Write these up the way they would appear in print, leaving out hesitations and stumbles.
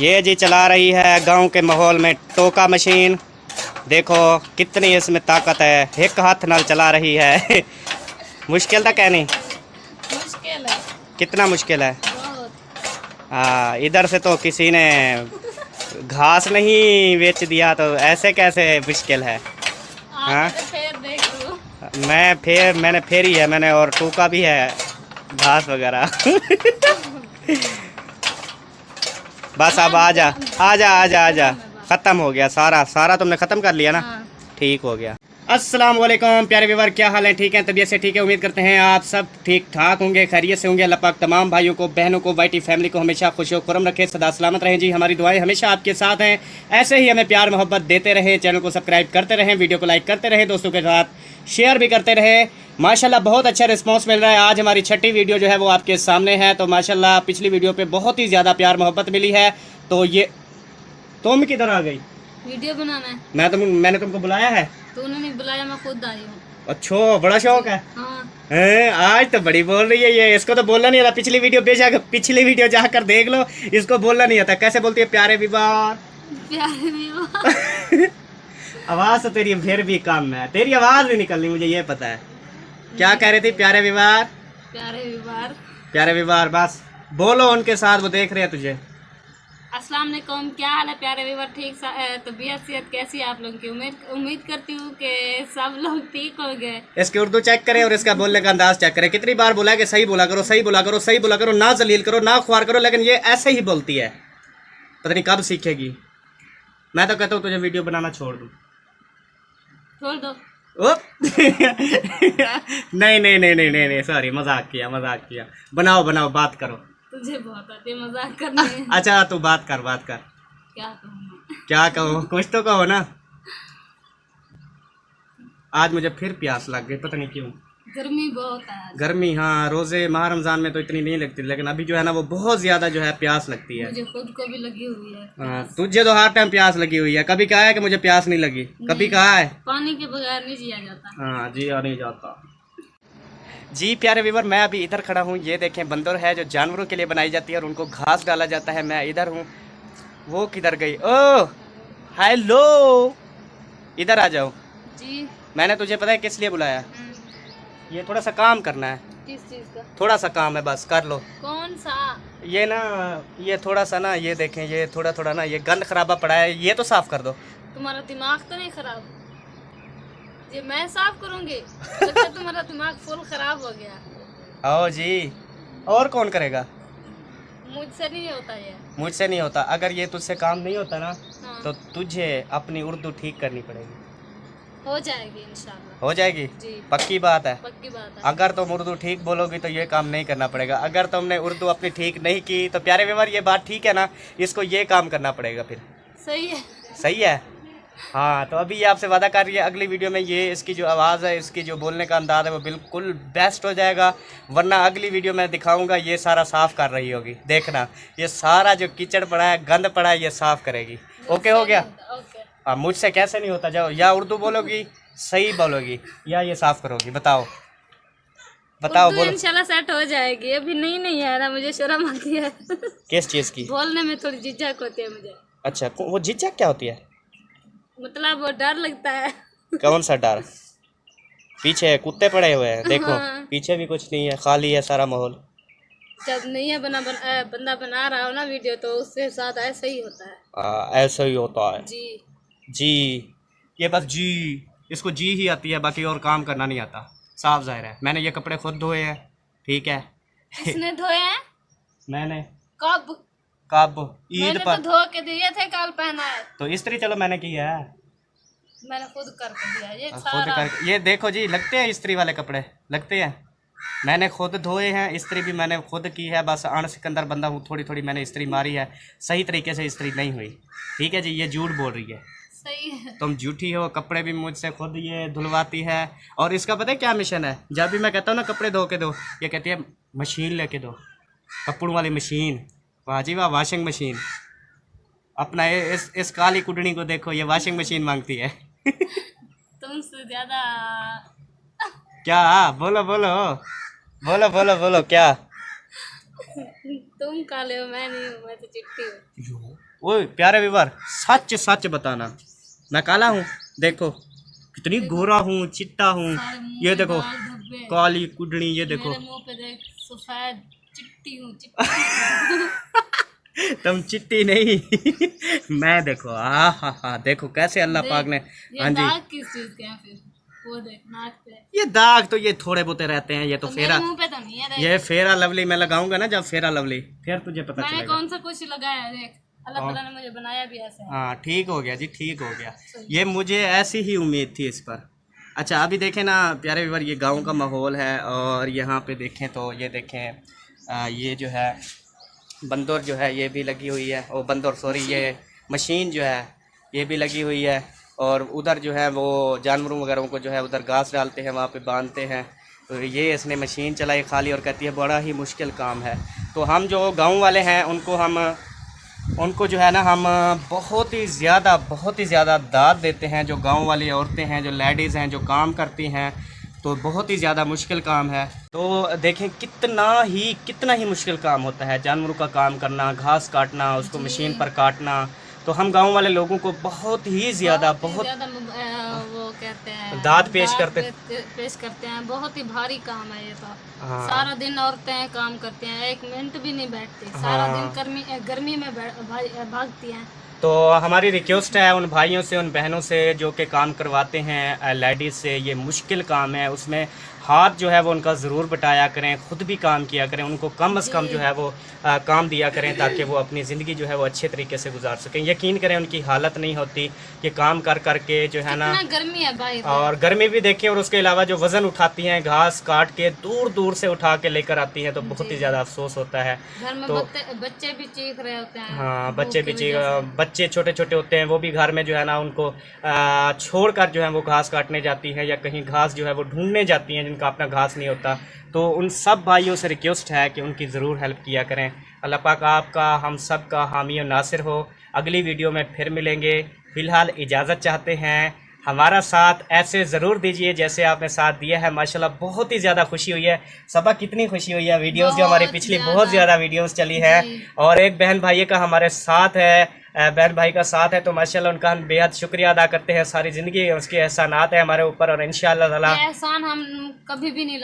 ये जी चला रही है गांव के माहौल में टोका मशीन। देखो कितनी इसमें ताकत है, एक हाथ नाल चला रही है। मुश्किल था कहनी, मुश्किल है, कितना मुश्किल है। बहुत। हाँ, इधर से तो किसी ने घास नहीं बेच दिया, तो ऐसे कैसे मुश्किल है। हाँ, आगे तो फिर देख लो। मैंने फेरी है, मैंने और टोका भी है, घास वगैरह। बस अब आजा आजा आजा आजा, ख़त्म हो गया सारा सारा, तुमने ख़त्म कर लिया ना। हाँ। ठीक हो गया। अस्सलाम वालेकुम प्यारे व्यूअर, क्या हाल है? ठीक है, तबीयत से ठीक है। उम्मीद करते हैं आप सब ठीक ठाक होंगे, खैरियत से होंगे। अल्लाह पाक तमाम भाइयों को, बहनों को, वाईटी फैमिली को हमेशा खुश व खुरम रखे, सदा सलामत रहें जी। हमारी दुआएं हमेशा आपके साथ हैं, ऐसे ही हमें प्यार मोहब्बत देते रहें। चैनल को सब्सक्राइब करते रहें, वीडियो को लाइक करते रहें, दोस्तों के साथ शेयर भी करते रहें। माशाल्लाह बहुत अच्छा रिस्पॉन्स मिल रहा है। आज हमारी छठी वीडियो जो है वो आपके सामने है। तो माशाल्लाह पिछली वीडियो पे बहुत ही ज़्यादा प्यार मोहब्बत मिली है। तो ये तुम किधर आ गई? वीडियो बनाना है। मैंने तुमको बुलाया है? तूने नहीं बुलाया, मैं खुद आई हूँ। अच्छा, बड़ा शौक है। हाँ। आज तो बड़ी बोल रही है ये, इसको तो बोलना नहीं आता। पिछली वीडियो जाकर देख लो, इसको बोलना नहीं आता। कैसे बोलती है? प्यारे विवार। प्यारे भी आवाज तो तेरी फिर भी कम है, तेरी आवाज भी निकलनी, मुझे ये पता है। क्या कह रही थी? प्यारे विवार, प्यारे विवार। प्यारे विवार, बस बोलो उनके साथ, वो देख रहे हैं तुझे। अस्सलाम वालेकुम, क्या हाल है प्यारे विवार? ठीक तबीयत सेहत कैसी है आप लोगों की? उम्मीद करती हूँ कि सब लोग ठीक हो गए। इसकी उर्दू चेक करें और इसका बोलने का अंदाज चेक करें। कितनी बार बोला है कि सही बोला करो, सही बोला करो, सही बोला करो, ना जलील करो, ना ख्वार करो, लेकिन ये ऐसे ही बोलती है। पता नहीं कब सीखेगी। मैं तो कहता हूँ तुझे वीडियो बनाना छोड़ दूँ। छोड़ दो। ओ नहीं नहीं नहीं नहीं नहीं नहीं, सॉरी, मजाक किया। बनाओ बनाओ, बात करो। तुझे बहुत आती है मजाक करने। अच्छा तू बात कर। क्या कहूँ मैं? क्या कहो, कुछ तो कहो ना। आज मुझे फिर प्यास लग गई, पता नहीं क्यों। गर्मी बहुत है आज। गर्मी, हाँ, रोजे माह रमजान में तो इतनी नहीं लगती, लेकिन अभी जो है ना वो बहुत ज्यादा जो है प्यास लगती है। मुझे खुद को भी लगी हुई है हाँ, प्यास। तुझे तो हर टाइम प्यास लगी हुई है। कभी कहा है कि मुझे प्यास नहीं लगी? कभी नहीं, कहा है? पानी के बगैर नहीं जिया जाता। हाँ जी, आ नहीं जाता जी। प्यारे व्यूअर, मैं अभी इधर खड़ा हूँ। ये देखें, बंदर है जो जानवरों के लिए बनाई जाती है और उनको घास डाला जाता है। मैं इधर हूँ, वो किधर गई? ओह हेलो, इधर आ जाओ। जी। मैंने तुझे पता है किस लिए बुलाया? ये थोड़ा सा काम करना है। किस चीज का? थोड़ा सा काम है, बस कर लो। कौन सा? ये ना, ये थोड़ा सा ना, ये देखें, ये थोड़ा थोड़ा ना, ये गंद खराबा पड़ा है, ये तो साफ कर दो। तुम्हारा दिमाग तो नहीं खराब? ये मैं साफ करूंगी? लगता है तुम्हारा दिमाग फुल खराब हो गया। आओ जी, और कौन करेगा? मुझसे नहीं होता ये। मुझसे नहीं होता। अगर ये तुझसे काम नहीं होता ना, हाँ। तो तुझे अपनी उर्दू ठीक करनी पड़ेगी। हो जाएगी इंशाल्लाह। हो जाएगी? जी। पक्की बात है? पक्की बात है। अगर तुम उर्दू ठीक बोलोगी तो ये काम नहीं करना पड़ेगा। अगर तुमने उर्दू अपनी ठीक नहीं की तो प्यारे व्यवहार, ये बात ठीक है ना, इसको ये काम करना पड़ेगा फिर। सही है। सही है। हाँ, तो अभी ये आपसे वादा कर रही है, अगली वीडियो में ये इसकी जो आवाज़ है, इसकी जो बोलने का अंदाज है, वो बिल्कुल बेस्ट हो जाएगा। वरना अगली वीडियो में दिखाऊंगा ये सारा साफ़ कर रही होगी। देखना, ये सारा जो कीचड़ पड़ा है, गंद पड़ा है, ये साफ़ करेगी। ओके हो गया? ओके। हाँ, मुझसे कैसे नहीं होता? जाओ, या उर्दू बोलोगी, सही बोलोगी, या ये साफ़ करोगी? बताओ बताओ, उर्दू बोलो। इंशाल्लाह सेट हो जाएगी। अभी नहीं है ना, मुझे शर्म आती है। किस चीज़ की? बोलने में थोड़ी झिझक होती है मुझे। अच्छा, वो झिझक क्या होती है? मतलब वो डर लगता है। कौन सा डर? पीछे कुत्ते पड़े हुए हैं, देखो। हाँ। पीछे भी कुछ नहीं है, खाली है सारा माहौल। जब नहीं है बंदा बना रहा हो ना वीडियो, तो उसके साथ ऐसा ही होता है। ऐसा ही होता है जी। जी। ये बस जी, इसको जी ही आती है, बाकी और काम करना नहीं आता। साफ जाहिर है, मैंने ये कपड़े खुद धोए हैं, ठीक है। किसने धोए हैं? मैंने कब? कब? ईद मैंने तो पर। धो के दिए थे, कल पहना है। तो इस्त्री चलो मैंने की है, मैंने खुद करके दिया ये खुद सारा। कर। ये देखो जी, लगते हैं इस्त्री वाले कपड़े, लगते हैं। मैंने खुद धोए हैं, इस्त्री भी मैंने खुद की है। बस अण सिकंदर बंदा हूँ, थोड़ी थोड़ी मैंने इस्त्री मारी है, सही तरीके से इस्त्री नहीं हुई। ठीक है जी, ये झूठ बोल रही है। सही है। तुम झूठी हो, कपड़े भी मुझसे खुद ये धुलवाती है। और इसका पता है क्या मिशन है? जब भी मैं कहता हूँ ना कपड़े धो के दो, ये कहती है मशीन लेके दो, कपड़ों वाली मशीन। वाह जी वाह, वॉशिंग मशीन। अपना इस काली कुडनी को देखो, ये वॉशिंग मशीन मांगती है। तुमसे ज्यादा। क्या? बोलो बोलो बोलो बोलो बोलो, क्या? तुम काले हो, मैं नहीं हूँ, मैं तो चिट्टी हूँ। ओए प्यारे व्यूवर, सच सच बताना, मैं काला हूँ? देखो कितनी गोरा हूँ, चिट्टा हूँ। सारे मुंह ये में देखो दाग धब्बे, काली कुडनी, ये देखो। मेरे मुंह पे देख सफेद चिट्टी हूँ चिट्टी। तुम चिट्टी नहीं मैं देखो, हा, देखो कैसे अल्लाह पाक ने। ये हाँ जी, दाग किस चीज के हैं फिर? वो देख नाक पे। ये दाग तो ये थोड़े बहुते रहते हैं, ये तो तो मेरे फेरा, मुंह पे तो नहीं है देख। ये फेरा लवली मैं लगाऊंगा ना जब फेरा लवली, फिर तुझे पता मैंने चलेगा। कौन सा कुछ लगाया है देख, अल्लाह हाँ। ताला ने मुझे बनाया भी ऐसे है। हाँ ठीक हो गया जी, ठीक हो गया। सही। ये मुझे ऐसी ही उम्मीद थी इस पर। अच्छा अभी देखें ना प्यारे व्यूवर, ये गांव का माहौल है, और यहाँ पे देखें तो ये देखें ये जो है बंदर जो है ये भी लगी हुई है, ओ बंदर सॉरी, ये मशीन जो है ये भी लगी हुई है। और उधर जो है वो जानवरों वगैरह को जो है उधर घास डालते हैं, वहाँ पे बांधते हैं। तो ये इसने मशीन चलाई खाली, और कहती है बड़ा ही मुश्किल काम है। तो हम जो गांव वाले हैं उनको जो है ना हम बहुत ही ज़्यादा दाद देते हैं। जो गांव वाली औरतें हैं, जो लेडीज़ हैं, जो काम करती हैं, तो बहुत ही ज़्यादा मुश्किल काम है। तो देखें कितना ही मुश्किल काम होता है जानवरों का काम करना, घास काटना, उसको मशीन पर काटना। तो हम गांव वाले लोगों को बहुत ही ज़्यादा वो कहते हैं दाद पेश करते पेश करते हैं। बहुत ही भारी काम है ये तो। हाँ। सारा दिन औरतें काम करती हैं, एक मिनट भी नहीं बैठती, सारा दिन गर्मी में भागती हैं। तो हमारी रिक्वेस्ट है उन भाइयों से, उन बहनों से जो कि काम करवाते हैं लेडीज़ से, ये मुश्किल काम है, उसमें हाथ जो है वो उनका ज़रूर बटाया करें, ख़ुद भी काम किया करें, उनको कम अज़ कम जो है वो काम दिया करें, ताकि वो अपनी ज़िंदगी जो है वो अच्छे तरीके से गुजार सकें। यकीन करें उनकी हालत नहीं होती कि काम कर कर के जो है ना, गर्मी है भाई, और गर्मी भी देखें, और उसके अलावा जो वज़न उठाती हैं, घास काट के दूर दूर से उठा के लेकर आती हैं, तो बहुत ही ज़्यादा अफसोस होता है। घर में तो बच्चे भी चीख रहे होते हैं। हाँ, बच्चे छोटे छोटे होते हैं, वो भी घर में जो है ना उनको छोड़कर जो है वो घास काटने जाती है, या कहीं घास जो है वो ढूंढने जाती हैं जिनका अपना घास नहीं होता। तो उन सब भाइयों से रिक्वेस्ट है कि उनकी ज़रूर हेल्प किया करें। अल्लाह पाक आपका हम सब का हामी और नासिर हो। अगली वीडियो में फिर मिलेंगे। फ़िलहाल इजाज़त चाहते हैं। हमारा साथ ऐसे ज़रूर दीजिए जैसे आपने साथ दिया है। माशाल्लाह बहुत ही ज़्यादा खुशी हुई है। सबा कितनी खुशी हुई है, वीडियोस जो हमारी पिछली बहुत ज़्यादा वीडियोस चली है, और एक बहन भाई का हमारे साथ है, बहन भाई का साथ है, तो माशाल्लाह उनका हम बेहद शुक्रिया अदा करते हैं। सारी ज़िंदगी उसके एहसानात है हमारे ऊपर, और इंशाअल्लाह ताला ये एहसान हम कभी भी नहीं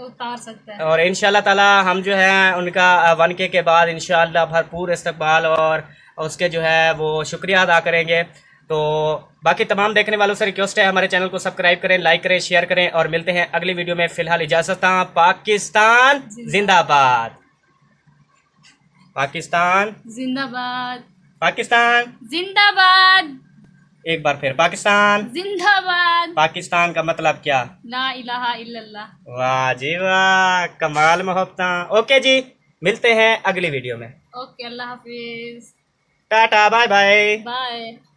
उतार सकते। और इंशाअल्लाह ताला हम जो है उनका 1K के बाद इंशाअल्लाह भरपूर इस्तकबाल और उसके जो है वो शुक्रिया अदा करेंगे। तो बाकी तमाम देखने वालों से रिक्वेस्ट है हमारे चैनल को सब्सक्राइब करें, लाइक करें, शेयर करें, और मिलते हैं अगली वीडियो में। फ़िलहाल इजाज़त। पाकिस्तान जिंदाबाद, पाकिस्तान जिंदाबाद, पाकिस्तान जिंदाबाद, एक बार फिर पाकिस्तान जिंदाबाद। पाकिस्तान का मतलब क्या? ला इलाहा इल्लल्लाह। वाह जी वाह, कमाल मोहब्बता। ओके जी, मिलते हैं अगली वीडियो में। ओके, अल्लाह हाफिज, टाटा, बाय बाय। बाय।